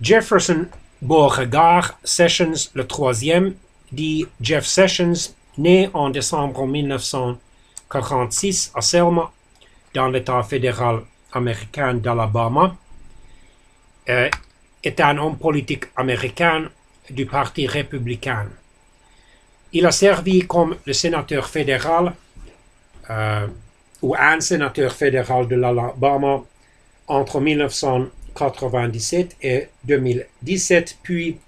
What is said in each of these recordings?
Jefferson Beauregard Sessions le troisième, dit Jeff Sessions, né en décembre 1946 à Selma, dans l'État fédéral américain d'Alabama, est un homme politique américain du Parti républicain. Il a servi comme le sénateur fédéral ou un sénateur fédéral de l'Alabama entre 1997 et 2017, puis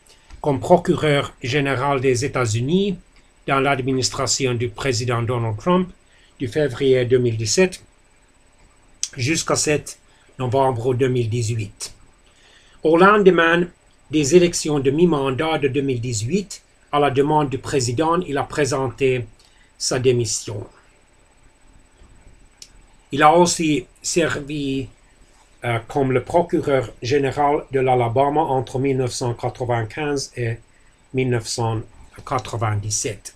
comme procureur général des États-Unis dans l'administration du président Donald Trump du février 2017 jusqu'à 7 novembre 2018. Au lendemain des élections de mi-mandat de 2018, à la demande du président, il a présenté sa démission. Il a aussi servi comme le procureur général de l'Alabama entre 1995 et 1997.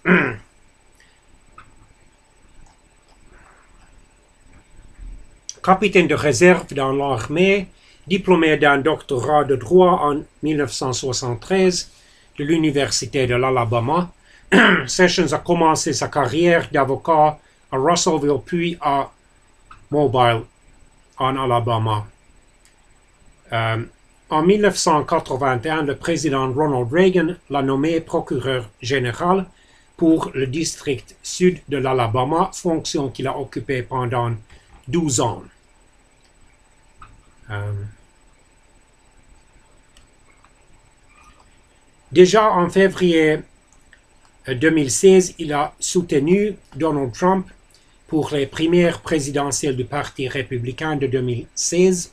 Capitaine de réserve dans l'armée, diplômé d'un doctorat de droit en 1973 de l'Université de l'Alabama, Sessions a commencé sa carrière d'avocat à Russellville puis à Mobile, en Alabama. En 1981, le président Ronald Reagan l'a nommé procureur général pour le district sud de l'Alabama, fonction qu'il a occupée pendant 12 ans. Déjà en février 2016, il a soutenu Donald Trump pour les primaires présidentielles du Parti républicain de 2016.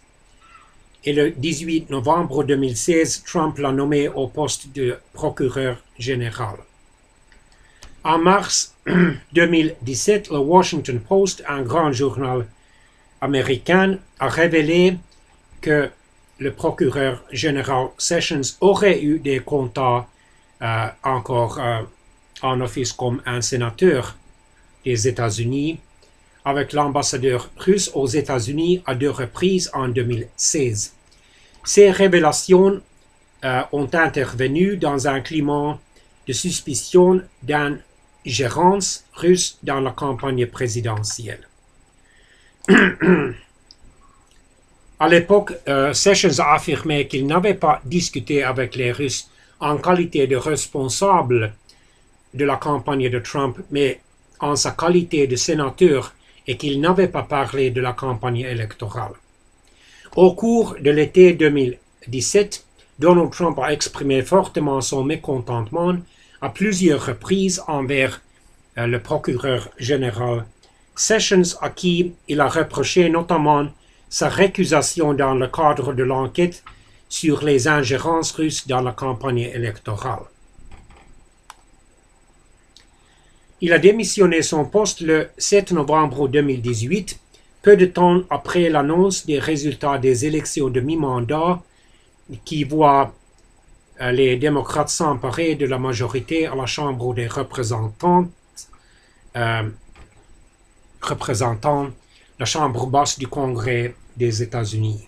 Et le 18 novembre 2016, Trump l'a nommé au poste de procureur général. En mars 2017, le Washington Post, un grand journal américain, a révélé que le procureur général Sessions aurait eu des contacts encore en office comme un sénateur des États-Unis avec l'ambassadeur russe aux États-Unis à 2 reprises en 2016. Ces révélations ont intervenu dans un climat de suspicion d'ingérence russe dans la campagne présidentielle. À l'époque, Sessions a affirmé qu'il n'avait pas discuté avec les Russes en qualité de responsable de la campagne de Trump, mais en sa qualité de sénateur et qu'il n'avait pas parlé de la campagne électorale. Au cours de l'été 2017, Donald Trump a exprimé fortement son mécontentement à plusieurs reprises envers le procureur général Sessions, à qui il a reproché notamment sa récusation dans le cadre de l'enquête sur les ingérences russes dans la campagne électorale. Il a démissionné son poste le 7 novembre 2018, peu de temps après l'annonce des résultats des élections de mi-mandat qui voient les démocrates s'emparer de la majorité à la Chambre des représentants, représentant la Chambre basse du Congrès des États-Unis.